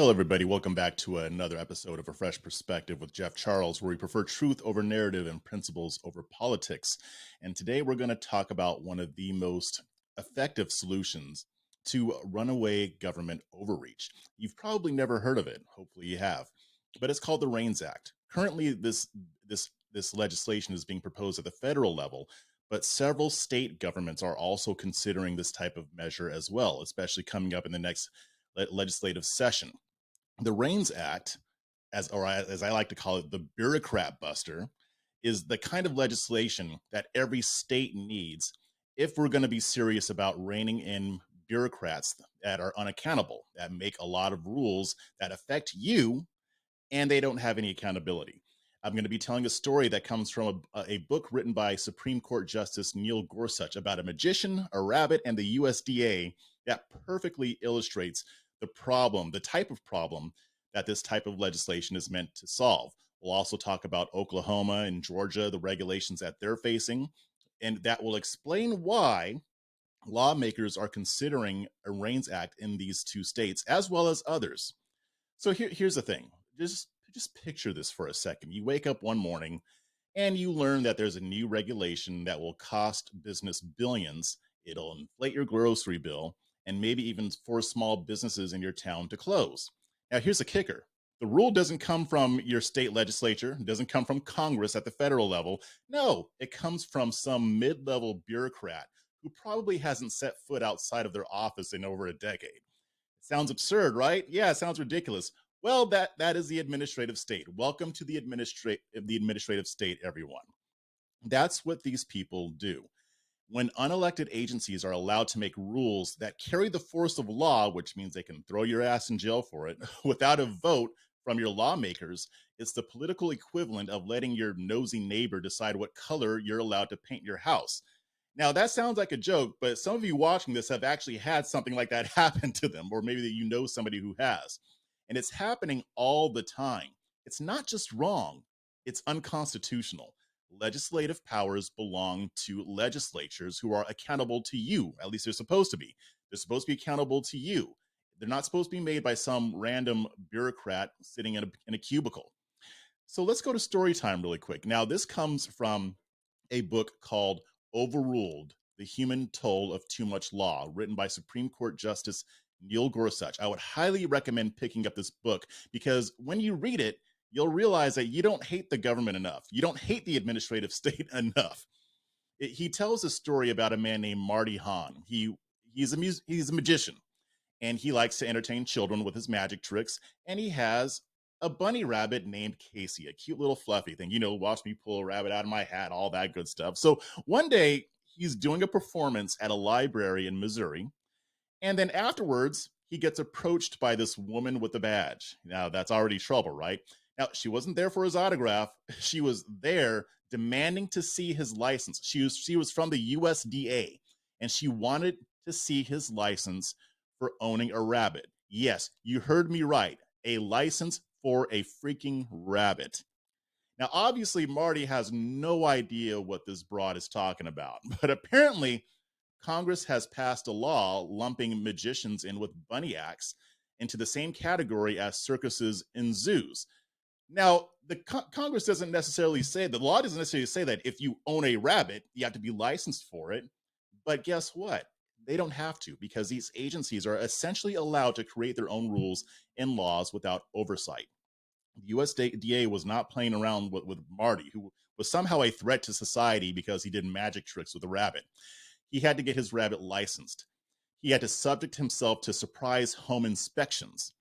Hello, everybody. Welcome back to another episode of A Fresh Perspective with Jeff Charles, where we prefer truth over narrative and principles over politics. And today we're going to talk about one of the most effective solutions to runaway government overreach. You've probably never heard of it. Hopefully you have. But it's called the REINS Act. Currently, this legislation is being proposed at the federal level, but several state governments are also considering this type of measure as well, especially coming up in the next legislative session. The REINS Act, as I like to call it, the bureaucrat buster, is the kind of legislation that every state needs if we're going to be serious about reining in bureaucrats that are unaccountable, that make a lot of rules that affect you, and they don't have any accountability. I'm going to be telling a story that comes from a book written by Supreme Court Justice Neil Gorsuch about a magician, a rabbit, and the USDA that perfectly illustrates the type of problem that this type of legislation is meant to solve. We'll also talk about Oklahoma and Georgia, the regulations that they're facing, and that will explain why lawmakers are considering a REINS Act in these two states, as well as others. So here's the thing. Just picture this for a second. You wake up one morning and you learn that there's a new regulation that will cost business billions. It'll inflate your grocery bill and maybe even force small businesses in your town to close. Now, here's the kicker. The rule doesn't come from your state legislature. It doesn't come from Congress at the federal level. No, it comes from some mid-level bureaucrat who probably hasn't set foot outside of their office in over a decade. It sounds absurd, right? Yeah, it sounds ridiculous. Well, that is the administrative state. Welcome to the administrative state, everyone. That's what these people do. When unelected agencies are allowed to make rules that carry the force of law, which means they can throw your ass in jail for it, without a vote from your lawmakers, it's the political equivalent of letting your nosy neighbor decide what color you're allowed to paint your house. Now, that sounds like a joke, but some of you watching this have actually had something like that happen to them, or maybe that you know somebody who has. And it's happening all the time. It's not just wrong, it's unconstitutional. Legislative powers belong to legislatures who are accountable to you. At least they're supposed to be. They're supposed to be accountable to you. They're not supposed to be made by some random bureaucrat sitting in a cubicle. So let's go to story time really quick. Now, this comes from a book called Overruled: The Human Toll of Too Much Law, written by Supreme Court Justice Neil Gorsuch. I would highly recommend picking up this book because when you read it, you'll realize that you don't hate the government enough. You don't hate the administrative state enough. He tells a story about a man named Marty Hahn. He's a magician, and he likes to entertain children with his magic tricks, and he has a bunny rabbit named Casey, a cute little fluffy thing. Watch me pull a rabbit out of my hat, all that good stuff. So one day, he's doing a performance at a library in Missouri, and then afterwards, he gets approached by this woman with a badge. Now, that's already trouble, right? Now, she wasn't there for his autograph. She was there demanding to see his license. She was from the USDA, and she wanted to see his license for owning a rabbit. Yes, you heard me right. A license for a freaking rabbit. Now, obviously, Marty has no idea what this broad is talking about, but apparently, Congress has passed a law lumping magicians in with bunny acts into the same category as circuses and zoos. Now, the Congress doesn't necessarily say, the law doesn't necessarily say that if you own a rabbit, you have to be licensed for it. But guess what? They don't have to, because these agencies are essentially allowed to create their own rules and laws without oversight. The USDA was not playing around with Marty, who was somehow a threat to society because he did magic tricks with a rabbit. He had to get his rabbit licensed. He had to subject himself to surprise home inspections.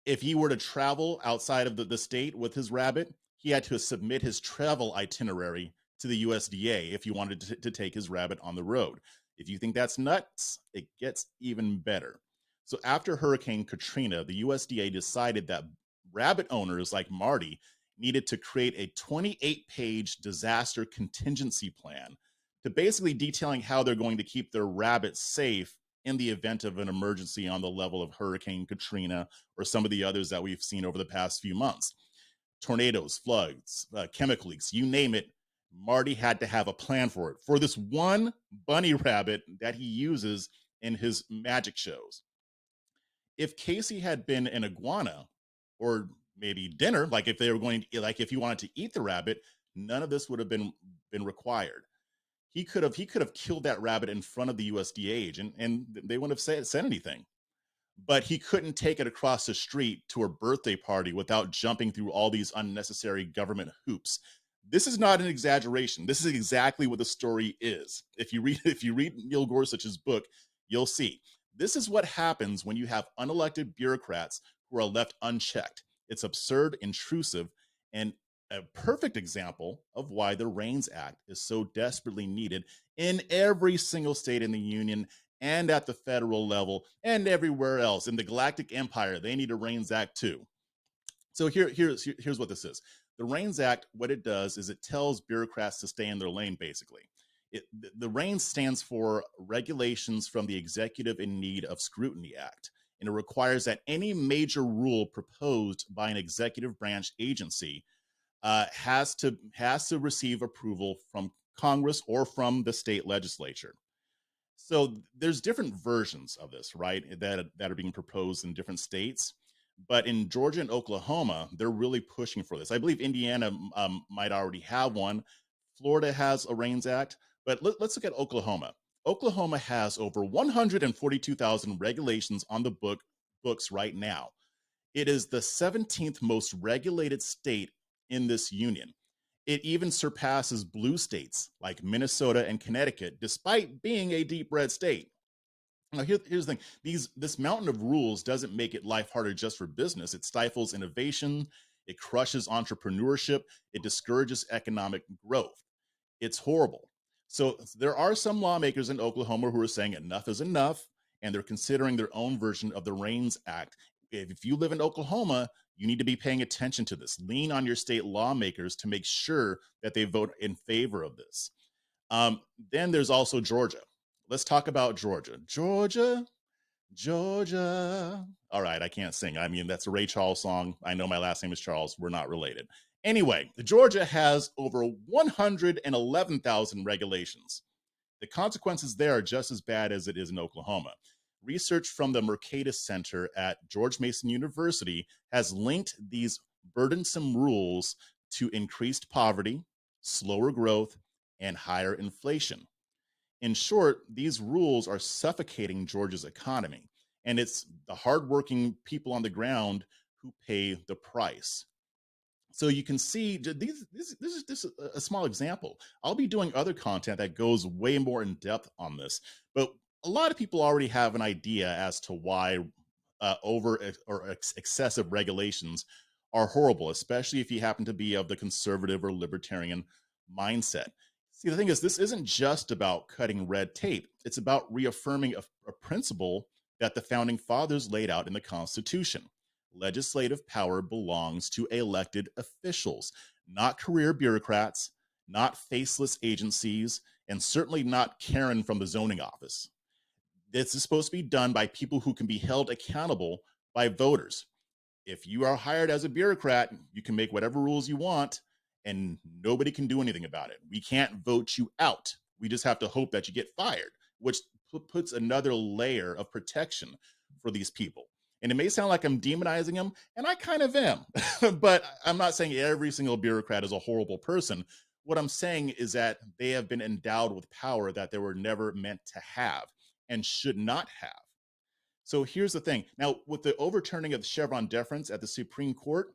If he were to travel outside of the state with his rabbit, he had to submit his travel itinerary to the USDA if he wanted to take his rabbit on the road. If you think that's nuts, it gets even better. So after Hurricane Katrina, the USDA decided that rabbit owners like Marty needed to create a 28-page disaster contingency plan to basically detailing how they're going to keep their rabbits safe in the event of an emergency on the level of Hurricane Katrina or some of the others that we've seen over the past few months. Tornadoes, floods, chemical leaks, you name it. Marty had to have a plan for it, for this one bunny rabbit that he uses in his magic shows. If Casey had been an iguana or maybe dinner, like if they were going to, like if he wanted to eat the rabbit, none of this would have been required. He could have killed that rabbit in front of the USDA agent and they wouldn't have said anything. But he couldn't take it across the street to her birthday party without jumping through all these unnecessary government hoops. This is not an exaggeration. This is exactly what the story is. If you read Neil Gorsuch's book, you'll see. This is what happens when you have unelected bureaucrats who are left unchecked. It's absurd, intrusive, and a perfect example of why the REINS Act is so desperately needed in every single state in the union and at the federal level and everywhere else. In the Galactic Empire, they need a REINS Act too. So here's what this is. The REINS Act, what it does is it tells bureaucrats to stay in their lane, basically. The REINS stands for Regulations from the Executive in Need of Scrutiny Act, and it requires that any major rule proposed by an executive branch agency has to receive approval from Congress or from the state legislature. So there's different versions of this, right? That are being proposed in different states. But in Georgia and Oklahoma, they're really pushing for this. I believe Indiana might already have one. Florida has a REINS Act. But let's look at Oklahoma. Oklahoma has over 142,000 regulations on the books right now. It is the 17th most regulated state in this union. It even surpasses blue states like Minnesota and Connecticut, despite being a deep red state. Now, here's the thing: this mountain of rules doesn't make it life harder just for business. It stifles innovation, it crushes entrepreneurship, it discourages economic growth. It's horrible. So there are some lawmakers in Oklahoma who are saying enough is enough, and they're considering their own version of the REINS Act. If you live in Oklahoma, you need to be paying attention to this. Lean on your state lawmakers to make sure that they vote in favor of this. Then there's also Georgia. Let's talk about Georgia. Georgia, Georgia. All right, I can't sing. I mean, that's a Ray Charles song. I know my last name is Charles. We're not related. Anyway, Georgia has over 111,000 regulations. The consequences there are just as bad as it is in Oklahoma. Research from the Mercatus Center at George Mason University has linked these burdensome rules to increased poverty, slower growth, and higher inflation. In short, these rules are suffocating Georgia's economy, and it's the hardworking people on the ground who pay the price. So you can see this is just a small example. I'll be doing other content that goes way more in depth on this, but a lot of people already have an idea as to why excessive regulations are horrible, especially if you happen to be of the conservative or libertarian mindset. See, the thing is, this isn't just about cutting red tape. It's about reaffirming a principle that the founding fathers laid out in the Constitution. Legislative power belongs to elected officials, not career bureaucrats, not faceless agencies, and certainly not Karen from the zoning office. This is supposed to be done by people who can be held accountable by voters. If you are hired as a bureaucrat, you can make whatever rules you want and nobody can do anything about it. We can't vote you out. We just have to hope that you get fired, which puts another layer of protection for these people. And it may sound like I'm demonizing them, and I kind of am, but I'm not saying every single bureaucrat is a horrible person. What I'm saying is that they have been endowed with power that they were never meant to have and should not have. So here's the thing. Now, with the overturning of Chevron deference at the Supreme Court,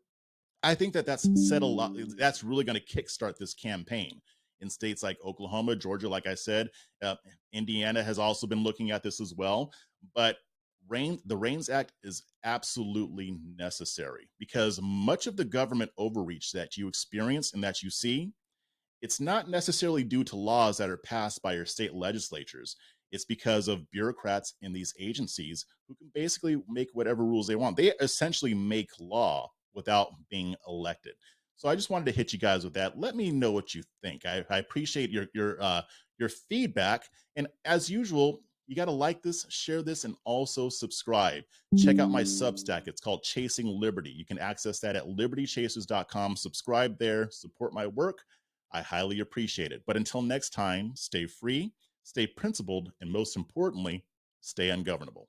I think that that's said a lot. That's really going to kickstart this campaign in states like Oklahoma, Georgia, like I said. Indiana has also been looking at this as well. But the REINS Act is absolutely necessary because much of the government overreach that you experience and that you see, it's not necessarily due to laws that are passed by your state legislatures. It's because of bureaucrats in these agencies who can basically make whatever rules they want. They essentially make law without being elected. So I just wanted to hit you guys with that. Let me know what you think. I appreciate your feedback. And as usual, you got to like this, share this, and also subscribe. Check out my Substack. It's called Chasing Liberty. You can access that at libertychasers.com. Subscribe there, support my work. I highly appreciate it. But until next time, stay free, stay principled, and most importantly, stay ungovernable.